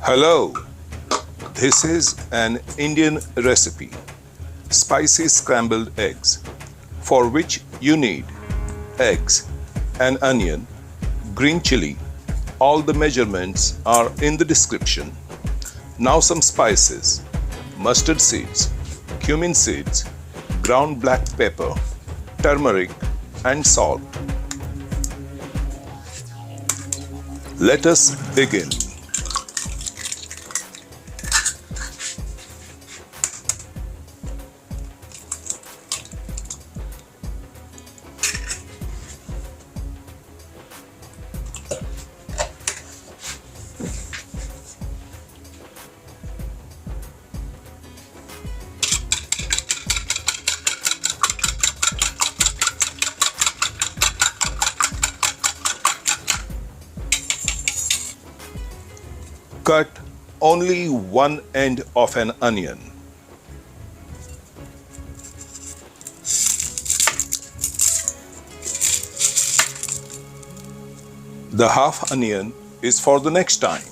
Hello, this is an Indian recipe, spicy scrambled eggs, for which you need eggs, an onion, green chili. All the measurements are in the description. Now some spices, mustard seeds, cumin seeds, ground black pepper, turmeric and salt. Let us begin. Cut only one end of an onion. The half onion is for the next time.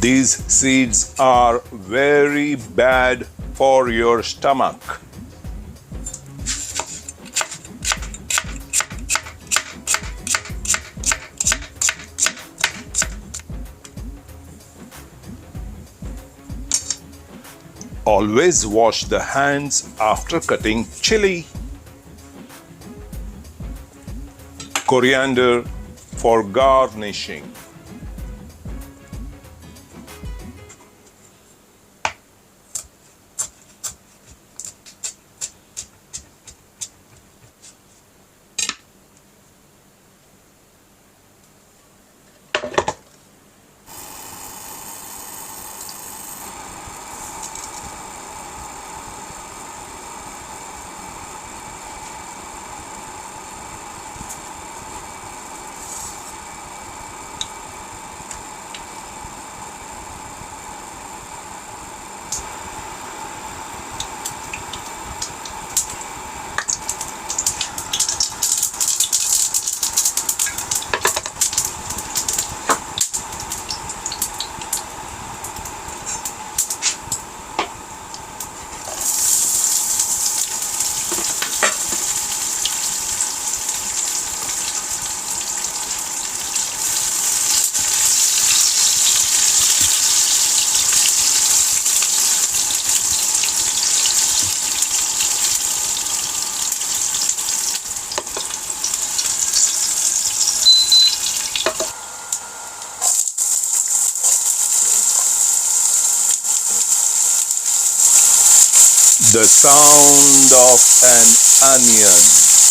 These seeds are very bad for your stomach. Always wash the hands after cutting chili. Coriander for garnishing. The sound of an onion.